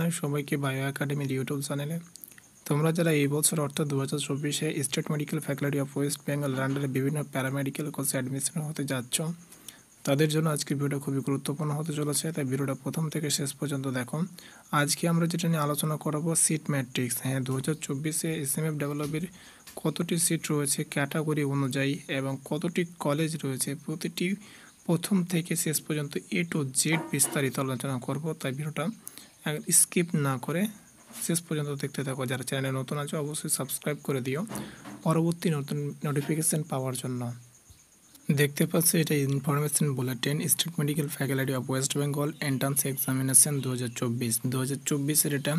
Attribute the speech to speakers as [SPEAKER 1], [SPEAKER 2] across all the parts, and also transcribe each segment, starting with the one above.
[SPEAKER 1] জানাই সবাইকে বায়ো একাডেমির ইউটিউব চ্যানেলে। তোমরা যারা এই বছর অর্থাৎ 2024-এ state medical faculty of West Bengal আন্ডারে বিভিন্ন প্যারামেডিক্যাল কোর্সে অ্যাডমিশন হতে যাচ্ছ, তাদের জন্য আজকের ভিডিওটা খুবই গুরুত্বপূর্ণ হতে চলেছে, তাই ভিডিওটা প্রথম থেকে শেষ পর্যন্ত দেখো। আজকে আমরা যেটা নিয়ে আলোচনা করবো সিট ম্যাট্রিক্স। 2024-এ এসএমএফ ডেভেলপের কতটি সিট রয়েছে ক্যাটাগরি অনুযায়ী এবং কতটি কলেজ রয়েছে, প্রতিটি প্রথম থেকে শেষ পর্যন্ত A to Z বিস্তারিত আলোচনা করব। তাই ভিডিওটা স্কিপ না করে শেষ পর্যন্ত দেখতে থাকো। যারা চ্যানেলে নতুন আছে অবশ্যই সাবস্ক্রাইব করে দিও পরবর্তী নতুন নোটিফিকেশান পাওয়ার জন্য। দেখতে পাচ্ছি এটা information bulletin, state medical faculty of West Bengal entrance examination 2024-এর এটা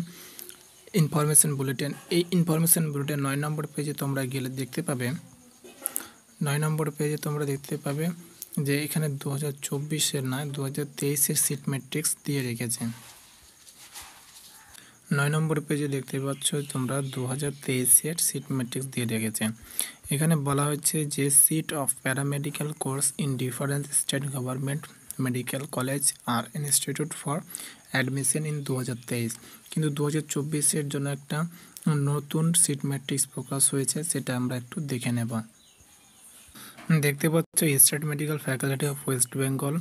[SPEAKER 1] ইনফরমেশন বুলেটিন। এই ইনফরমেশন বুলেটিন 9 নম্বর পেজে তোমরা গেলে দেখতে পাবে, 9 নম্বর পেজে তোমরা দেখতে পাবে যে এখানে 2024-এর নয় 2023-এর সিট ম্যাট্রিক্স দিয়ে রেখেছে। 9 নম্বর পেজে দেখতে পাচ্ছ তোমরা 2023-এর সিট ম্যাট্রিক্স দিয়ে রেখেছে। এখানে বলা হচ্ছে যে seat of paramedical course in different state government medical college আর ইনস্টিটিউট ফর অ্যাডমিশন ইন 2023। কিন্তু 2024-এর জন্য একটা নতুন সিট ম্যাট্রিক্স প্রকাশ হয়েছে, সেটা আমরা একটু দেখে নেব। দেখতে পাচ্ছ state medical faculty of West Bengal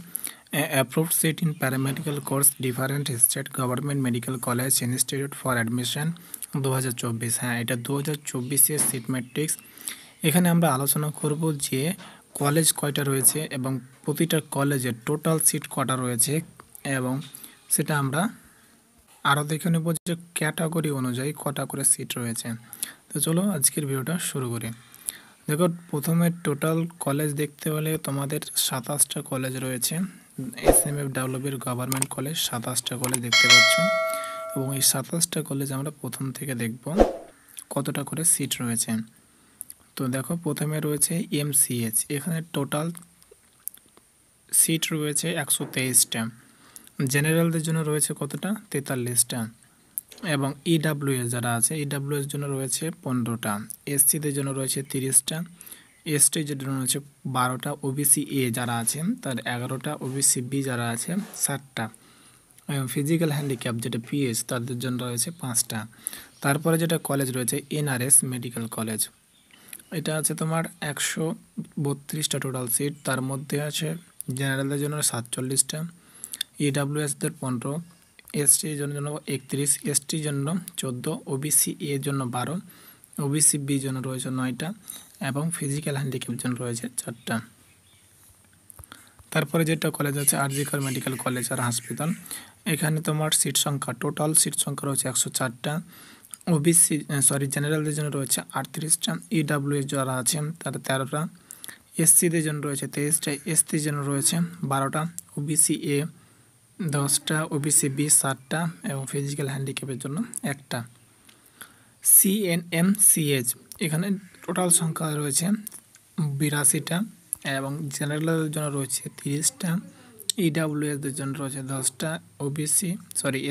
[SPEAKER 1] approved seat in paramedical course different state government medical college institute for admission 2024। হ্যাঁ, এটা 2024-এর সিট ম্যাট্রিক্স। এখানে আমরা আলোচনা করব যে কলেজ কয়টা রয়েছে এবং প্রতিটা কলেজের টোটাল সিট কটা রয়েছে, এবং সেটা আমরা আরও দেখে নেব যে ক্যাটাগরি অনুযায়ী কটা করে সিট রয়েছে। তো চলো আজকের ভিডিওটা শুরু করি। দেখো, প্রথমে টোটাল কলেজ দেখতে হলে তোমাদের 27টা কলেজ রয়েছে। এসএমএফ ডেভেলপের গভর্নমেন্ট কলেজ 27টা কলেজ দেখতে পাচ্ছ, এবং এই 27টা কলেজ আমরা প্রথম থেকে দেখব কতটা করে সিট রয়েছে। তো দেখো, প্রথমে রয়েছে এমসিএইচ, এখানে টোটাল সিট রয়েছে 123টা। জেনারেলদের জন্য রয়েছে কতটা, 43টা, এবং ইডাব্লিউএস যারা আছে ইডাব্লিউএস জন্য রয়েছে 15টা, এসসিদের জন্য রয়েছে 30টা, এসটির জন্য রয়েছে 12টা, ওবিসি এ যারা আছেন তার 11টা, ওবিসি বি যারা আছে 7টা, এবং ফিজিক্যাল হ্যান্ডিক্যাপ যেটা পিএস তাদের জন্য রয়েছে 5টা। তারপরে যেটা কলেজ রয়েছে এনআরএস মেডিকেল কলেজ, এটা আছে তোমার 132টা টোটাল সিট। তার মধ্যে আছে জেনারেলদের জন্য 47টা, ইডাব্লিউএসদের 15, এসটির জন্য 31, এসটির জন্য 14, ওবিসি এর জন্য 12, ওবিসি বি জন্য রয়েছে 9টা, এবং ফিজিক্যাল হ্যান্ডিক্যাপ জন্য রয়েছে 4টা। তারপরে যেটা কলেজ আছে আরজিকর মেডিকেল কলেজ আর হসপিটাল, এখানে তোমার সিট সংখ্যা টোটাল সিট সংখ্যা রয়েছে 104টা। জেনারেলদের জন্য রয়েছে 38টা, ইডাব্লিউএস যারা আছেন তারা 13টা, এসসিদের জন্য রয়েছে 23টা, এসটির জন্য রয়েছে 12টা, ওবিসি এ 10টা, ওবিসি বি 7টা, এবং ফিজিক্যাল হ্যান্ডিক্যাপের জন্য 1টা। সিএনএমসিএইচ এখানে টোটাল সংখ্যা রয়েছে 82টা, এবং জেনারেলদের জন্য রয়েছে 30টা, ইডাব্লিউএসদের জন্য রয়েছে 10টা,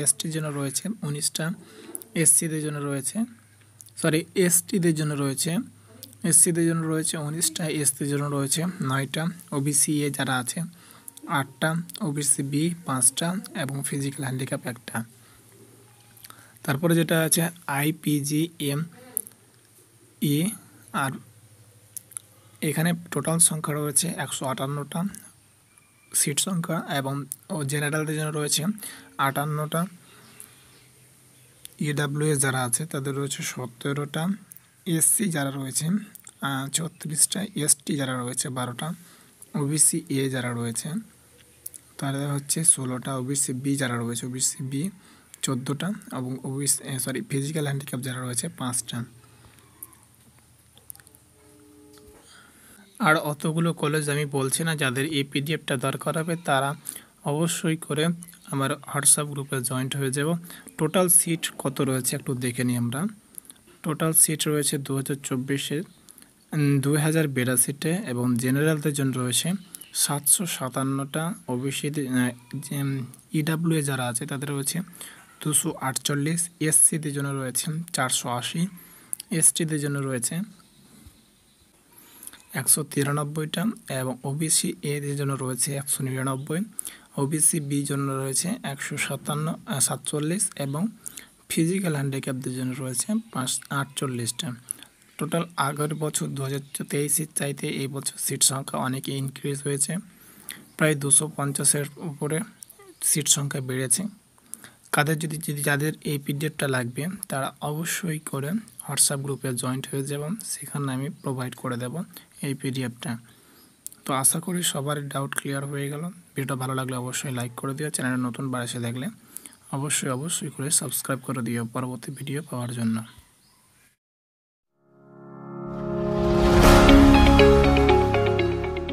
[SPEAKER 1] এসটির জন্য রয়েছে 19টা, এসসিদের জন্য রয়েছে এসটিদের জন্য রয়েছে 19টা, এসটির জন্য রয়েছে 9টা, ওবিসি এ যারা আছে 8টা, ওবিসি বি 5টা, এবং ফিজিক্যাল হ্যান্ডিক্যাপ 1টা। তারপরে যেটা আছে আইপিজিএম ই, আর এখানে টোটাল সংখ্যা রয়েছে 158টা সিট সংখ্যা, এবং জেনারেলদের জন্য রয়েছে 58টা, ইডাব্লিউএস যারা আছে তাদের রয়েছে 17টা, এসসি যারা রয়েছে 34টা, এসটি যারা রয়েছে 12টা, ওবিসি এ যারা রয়েছে তারা হচ্ছে 16টা, ওবিসি বি যারা রয়েছে ওবিসি বি 14টা, এবং ফিজিক্যাল হ্যান্ডিক্যাপ যারা রয়েছে 5টা। আর অতগুলো কলেজ আমি বলছি না, যাদের এই পিডিএফটা দরকার হবে তারা অবশ্যই করে আমার হোয়াটসঅ্যাপ গ্রুপে জয়েন্ট হয়ে যাব। টোটাল সিট কত রয়েছে একটু দেখে নিই আমরা। টোটাল সিট রয়েছে 2024-এ 2082টে, এবং জেনারেলদের জন্য রয়েছে 757টা, ওবিসি ইডাব্লিউএ যারা আছে তাদের রয়েছে 248, এসসিদের জন্য রয়েছে 480, এসটিদের জন্য রয়েছে 193টা, এবং ওবিসি এদের জন্য রয়েছে 199, ওবিসি বি জন্য রয়েছে 147, এবং ফিজিক্যাল হ্যান্ডিক্যাপদের জন্য রয়েছে 48টা। টোটাল আগের বছর 2023 চাইতে এই বছর সিট সংখ্যা অনেক ইনক্রিজ হয়েছে, প্রায় 250-এর উপরে সিট সংখ্যা বেড়েছে। যাদের এই পিডিএফটা লাগবে তারা অবশ্যই করে হোয়াটসঅ্যাপ গ্রুপে জয়েন্ট হয়ে যাব, সেখানে আমি প্রোভাইড করে দেব এই পিডিএফটা। তো আশা করি সবার ডাউট ক্লিয়ার হয়ে গেল। ভিডিওটা ভালো লাগলে অবশ্যই লাইক করে দিও, চ্যানেলে নতুন বার এসে দেখলে অবশ্যই করে সাবস্ক্রাইব করে দিও পরবর্তী ভিডিও পাওয়ার জন্য।